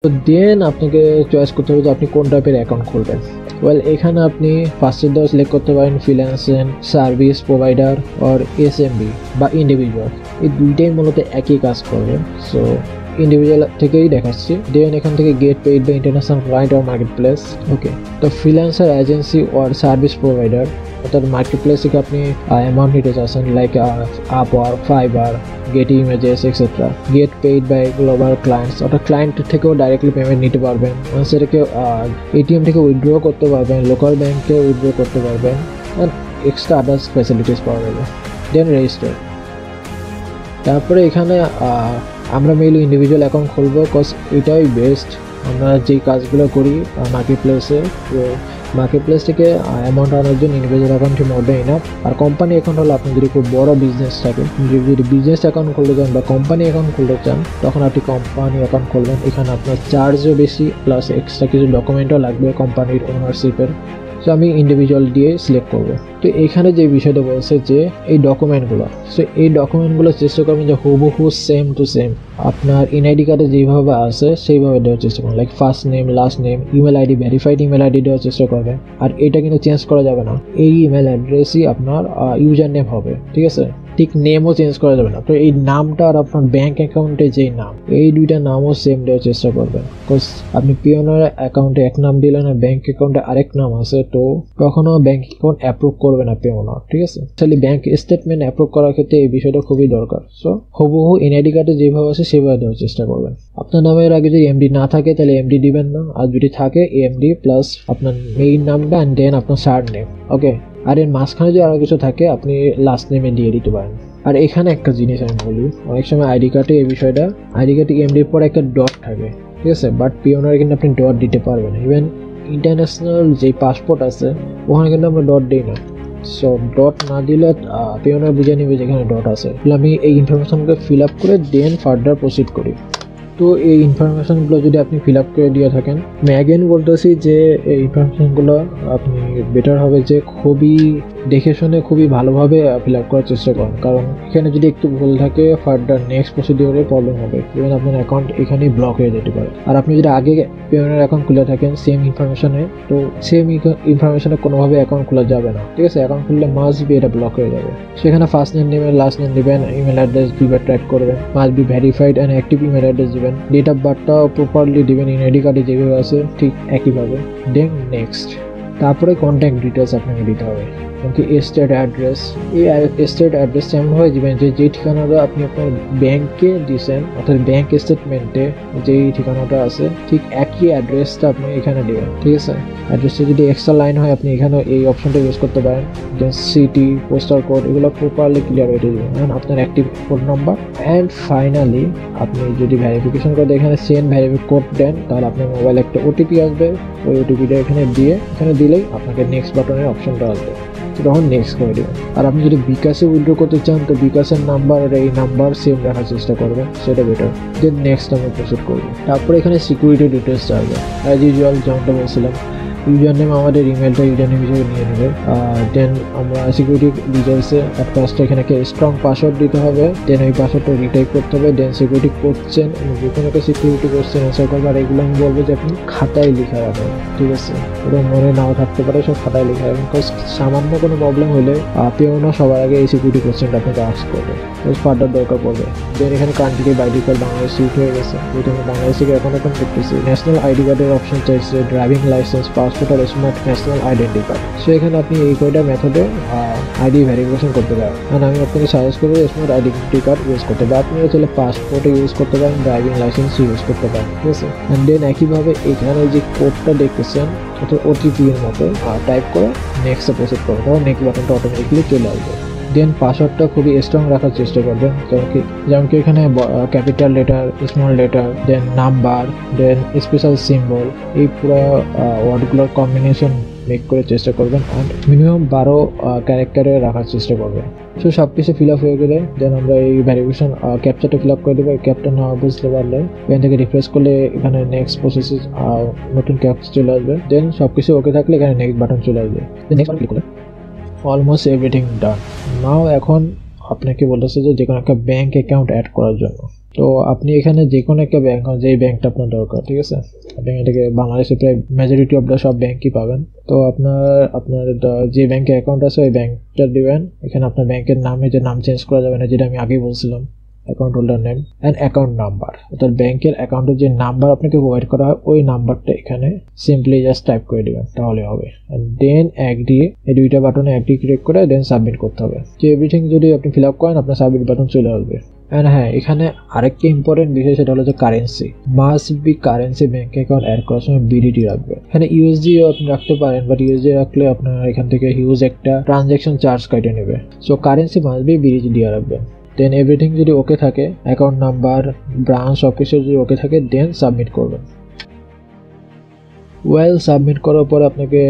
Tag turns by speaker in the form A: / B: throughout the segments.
A: তো দেন আপনাকে চয়েস করতে হবে যে আপনি কোন টাইপের অ্যাকাউন্ট খুলবেন। ওয়েল এখানে আপনি ফার্স্টের দেওয়া সিলেক্ট করতে পারেন freelancing, service provider or SMB বা ইন্ডিভিজুয়াল। এই দুইটাই মূলত একই কাজ করবে। সো ইন্ডিভিজুয়াল থেকেই দেখাচ্ছি। দেন এখান থেকে গেট পেইড বা international client or marketplace. Okay, তো freelancer agency or service provider অর্থাৎ মার্কেট প্লেস থেকে আপনি অ্যামাউন্ট নিতে চাচ্ছেন, like Upwork, Fiverr, Getty Images etcetera. Get paid by global clients অর্থাৎ ক্লায়েন্ট থেকেও ডাইরেক্টলি পেমেন্ট নিতে পারবেন, সেটাকে এটিএম থেকে উইথড্র করতে পারবেন, লোকাল ব্যাংকে উইথড্র করতে পারবেন, অ্যান্ড এক্সট্রা আদার্স ফ্যাসিলিটিস পাওয়া যাবে। দেন রেজিস্টার। তারপরে এখানে আমরা মেইনলি ইন্ডিভিজুয়াল অ্যাকাউন্ট খুলবো, কজ এটাই বেস্ট। আমরা যেই কাজগুলো করি মার্কেট প্লেসে, তো মার্কেট প্লেস থেকে অ্যামাউন্ট আনার জন্য ইন্ডিভিজুয়াল অ্যাকাউন্টটি মোর দেন ইনাফ। আর কোম্পানি অ্যাকাউন্ট হলো আপনি যদি খুব বড় বিজনেস থাকে, যদি বিজনেস অ্যাকাউন্ট খুলতে চান বা কোম্পানি অ্যাকাউন্ট খুলতে চান, তখন আপনি কোম্পানি অ্যাকাউন্ট খুলবেন। এখানে আপনার চার্জও বেশি, প্লাস এক্সট্রা কিছু ডকুমেন্টও লাগবে কোম্পানির ওনারশিপের। সো আমি ইন্ডিভিজুয়াল দিয়ে সিলেক্ট করবো। তো এখানে যে বিষয়টা বলছে যে এই ডকুমেন্টগুলো, সো এই ডকুমেন্টগুলো চেষ্টা করবেন যে হুবহু সেম টু সেম আপনার এনআইডি কার্ডে যেভাবে আছে সেইভাবে দেওয়ার চেষ্টা করবেন, like first name, last name, email ID, verified email ID দেওয়ার চেষ্টা করবেন। আর এটা কিন্তু চেঞ্জ করা যাবে না, এই ইমেল অ্যাড্রেসই আপনার ইউজার নেম হবে, ঠিক আছে? ঠিক নেমও চেঞ্জ করা যাবে না। তো এই নামটা আর আপনার ব্যাঙ্ক অ্যাকাউন্টে যেই নাম, এই দুইটা নামও সেম দেওয়ার চেষ্টা করবেন। বিকজ আপনি পিওনার অ্যাকাউন্টে এক নাম দিলেন আর ব্যাঙ্ক অ্যাকাউন্টে আরেক নাম আছে, তো কখনো ব্যাঙ্ক অ্যাকাউন্ট অ্যাপ্রুভ করবে না পিওনার, ঠিক আছে? তাহলে ব্যাঙ্ক স্টেটমেন্ট অ্যাপ্রুভ করার ক্ষেত্রে এই বিষয়টা খুবই দরকার। সো হুবহু এনআইডি কার্ডে যেভাবে আছে সেভাবে দেওয়ার চেষ্টা করবেন। আপনার নামের আগে যদি এমডি না থাকে তাহলে এমডি দিবেন না, আর যদি থাকে এমডি প্লাস আপনার মেইন নামটা অ্যান্ড দেন আপনার সার নেম। ওকে, আর এর মাঝখানে যদি আরো কিছু থাকে আপনি লাস্ট নেমে দিয়ে দিতে পারেন। আর এখানে একটা জিনিস আমি বলি, অনেক সময় আইডি কার্ডে এই বিষয়টা, আইডি কার্ডে এমডির পর একটা ডট থাকে, ঠিক আছে? বাট পিওনারে কিন্তু আপনি ডট দিতে পারবেন। ইভেন ইন্টারন্যাশনাল যে পাসপোর্ট আছে ওখানে কিন্তু আমরা ডট দিই না। সো ডট না দিলে পিওনার বুঝে নেবে যেখানে ডট আছে। আমি এই ইনফরমেশনকে ফিল আপ করে দেন ফার্দার প্রসিড করি। তো এই ইনফরমেশনগুলো যদি আপনি ফিল আপ করে দিয়ে থাকেন, আমি অ্যাগেন বলতেছি যে এই ইনফরমেশনগুলো আপনি বেটার হবে যে খুবই দেখে শুনে খুবই ভালোভাবে ফিল আপ করার চেষ্টা করেন, কারণ এখানে যদি একটু ভুল থাকে ফার্দার নেক্সট প্রসিডিওরে প্রবলেম হবে, ইভেন আপনার অ্যাকাউন্ট এখানেই ব্লক হয়ে যেতে পারে। আর আপনি যদি আগে পিওনার অ্যাকাউন্ট খুলে থাকেন সেম ইনফরমেশনে, তো সেম ইনফরমেশনে কোনোভাবে অ্যাকাউন্ট খোলা যাবে না, ঠিক আছে? অ্যাকাউন্ট খুললে মাস্ট বি এটা ব্লক হয়ে যাবে। সেখানে ফার্স্ট নেম নেবেন, লাস্ট নেম দিবেন, ইমেল অ্যাড্রেস দুইবার টাইপ করবেন, must be verified and active email address দিবেন, ডেট অফ বার্থটাও প্রপারলি দিবেন, এনআইডি কার্ডে যেভাবে আছে ঠিক একইভাবে। Then next. তারপরে কন্ট্যাক্ট ডিটেলস আপনাকে দিতে হবে, এমনকি স্টেট অ্যাড্রেস। এই স্টেট অ্যাড্রেসটা এমনভাবে দিবেন যে যেই ঠিকানাটা আপনি আপনার ব্যাংকে দিয়েছেন, অর্থাৎ ব্যাংক স্টেটমেন্টে যেই ঠিকানাটা আছে ঠিক একই অ্যাড্রেসটা আপনি এখানে দেবেন, ঠিক আছে? অ্যাড্রেসটা যদি এক্সট্রা লাইন হয় আপনি এখানে এই অপশনটা ইউজ করতে পারেন। দেন সিটি, পোস্টাল কোড এগুলো প্রপারলি ক্লিয়ার হয়ে দেবেন, অ্যান্ড আপনার active phone number. And finally আপনি যদি ভেরিফিকেশন করে এখানে সেন্ড ভেরিফাই কোড দেন, তাহলে আপনার মোবাইলে একটা ওটিপি আসবে, ওই ওটিপিটা এখানে দিলেই আপনাকে নেক্সট বাটনের অপশনটা আসবে, তখন নেক্সট করে দেবেন। আর আপনি যদি বিকাশে উইথড্র করতে চান তো বিকাশের নাম্বার আর এই নাম্বার সেম রাখার চেষ্টা করবেন, সেটা বেটার। দেন নেক্সট আমি প্রসিড করবো। তারপরে এখানে সিকিউরিটি ডিটেলস আসবে, অ্যাজ ইউজুয়াল যেমনটা বলছিলাম, ইউজার নেম আমাদের ইমেলটা ইউজার নেম হিসেবে নিয়ে নেবে। দেন আমরা সিকিউরিটি ডিটেলসে ফার্স্টে এখানে একটা স্ট্রং পাসওয়ার্ড দিতে হবে, দেন ওই পাসওয়ার্ডটা রিটাইপ করতে হবে, দেন সিকিউরিটি কোশ্চেন, যে কোনো একটা সিকিউরিটি কোশ্চেন অ্যান্সার করবে। আর এগুলো আমি বলবো যে আপনি খাতায় লিখে রাখবেন, ঠিক আছে? ওটা মনে নাও থাকতে পারে, সব খাতায় লিখে রাখবেন, বিকজ সামান্য কোনো প্রবলেম হলে পেওনা সবার আগে এই সিকিউরিটি কোশ্চেনটা আপনাকে আস্ক করবে, ফার্দার দরকার পড়বে। দেন এখানে country by default Bangladesh set হয়ে গেছে, যেহেতু আমি বাংলাদেশ থেকে এখন করতেছি। ন্যাশনাল আইডি কার্ডের অপশন চাইছে, ড্রাইভিং লাইসেন্স, পাসপোর্ট আর smart national identity card. So এখানে আপনি এই কয়টা মেথডে আইডি ভেরিফিকেশন করতে পারেন। আর আমি আপনাকে সাজেস্ট করবো স্মার্ট আইডেন্টি কার্ড ইউজ করতে পারেন। আপনারা চাইলে পাসপোর্টে ইউজ করতে পারেন, ড্রাইভিং লাইসেন্স ইউজ করতে পারেন, ঠিক আছে? অ্যান্ড দেন একইভাবে এখানে যে কোডটা দেখতেছেন অর্থাৎ ওটিপি এর মতো টাইপ করে নেক্সটে প্রসিড করবেন, তখন নেক্সট বাটনটা অটোমেটিকলি চলে আসবে। দেন পাসওয়ার্ডটা খুবই স্ট্রং রাখার চেষ্টা করবেন, যেমন কি এখানে ক্যাপিটাল লেটার, স্মল লেটার, দেন নাম্বার, দেন স্পেশাল সিম্বল, এই পুরো ওয়ার্ডগুলোর কম্বিনেশন মেক করে চেষ্টা করবেন। আর মিনিমাম 12 ক্যারেক্টারে রাখার চেষ্টা করবেন। সো সব কিছু ফিল আপ হয়ে গেলে দেন আমরা এই ভেরিফিকেশন ক্যাপচারটা ফিল আপ করে দেবো। ক্যাপটা না বুঝতে পারলে এখান থেকে রিফ্রেশ করলে এখানে নেক্সট প্রসেসে নতুন ক্যাপচা চলে আসবে। দেন সব কিছু ওকে থাকলে এখানে নেক্সট বাটন চলে আসবে, নেক্সট বাটন ক্লিক করলে অলমোস্ট এভরিথিং ডান। নাও এখন আপনাকে বলতেছে যে কোনো একটা ব্যাঙ্ক অ্যাকাউন্ট অ্যাড করার জন্য। তো আপনি এখানে যে কোনো একটা ব্যাংক, যেই ব্যাংকটা আপনার দরকার, ঠিক আছে, আপনি এটাকে বাংলাদেশে প্রায় মেজরিটি অফ দ্য সব ব্যাংকই পাবেন। তো আপনার যে ব্যাংকে অ্যাকাউন্ট আছে ওই ব্যাংকটা দিবেন। এখানে আপনার ব্যাংকের নামে যে নাম চেঞ্জ করা যাবে না, যেটা আমি আগেই বলছিলাম, account holder name and account number, অর্থাৎ ব্যাংকের অ্যাকাউন্টের যে নাম্বার আপনাকে প্রোভাইড করা হয় ওই নাম্বারটা এখানে সিম্পলি জাস্ট টাইপ করে দিবেন, তাহলে হবে। দেন অ্যাগ্রি, এই দুইটা বাটনে অ্যাগ্রি ক্লিক করে দেন সাবমিট করতে হবে। তো এভরিথিং যদি আপনি ফিল আপ করেন আপনার সাবমিট বাটন চলে আসবে। অ্যান্ড হ্যাঁ, এখানে আরেকটা ইম্পর্টেন্ট বিষয়, সেটা হলো যে currency must be currency bank account add করার সময় বিডিটি রাখবে। এখানে ইউএসডিও আপনি রাখতে পারেন, বাট ইউএসডি রাখলে আপনার এখান থেকে হিউজ একটা ট্রানজ্যাকশন চার্জ কেটে নেবে। So currency must B BDT দিয়ে রাখবেন। দেন এভরিথিং যদি ওকে থাকে, অ্যাকাউন্ট নাম্বার, ব্রাঞ্চ, সব কিছু যদি ওকে থাকে, দেন সাবমিট করবেন। ওয়েল, সাবমিট করার পর আপনাকে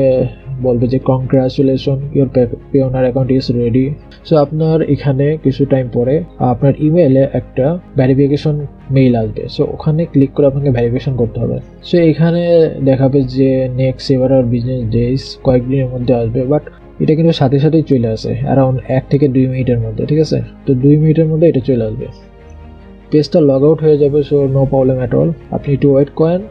A: বলবে যে congratulation, your Payoneer account is ready. So আপনার এখানে কিছু টাইম পরে আপনার ইমেইলে একটা ভেরিফিকেশন মেইল আসবে। সো ওখানে ক্লিক করে আপনাকে ভেরিফিকেশন করতে হবে। সো এখানে দেখাবে যে নেক্সট সেভারাল বিজনেস ডেজ, কয়েকদিনের মধ্যে আসবে, বাট এটা কিন্তু সাথে সাথেই চলে আসে, অ্যারাউন্ড 1 থেকে 2 মিনিটের মধ্যে, ঠিক আছে। তো 2 মিনিটের মধ্যে এটা চলে আসবে, পেজটা লগ আউট হয়ে যাবে। So no problem at all, আপনি একটু ওয়েট করেন।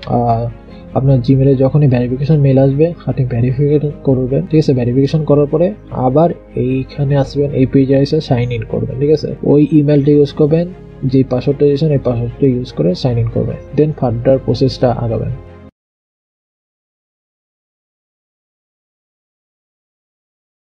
A: আপনার জিমেলে যখনই ভেরিফিকেশন মেল আসবে আপনি ভেরিফিকেশন করবেন, ঠিক আছে। ভেরিফিকেশন করার পরে আবার এইখানে আসবেন, এই পেজে এসে সাইন ইন করবেন, ঠিক আছে। ওই ইমেলটা ইউজ করবেন, যে পাসওয়ার্ডটা দিয়েছেন এই পাসওয়ার্ডটা ইউজ করে সাইন ইন করবেন, দেন ফার্দার প্রসেসটা আগাবেন।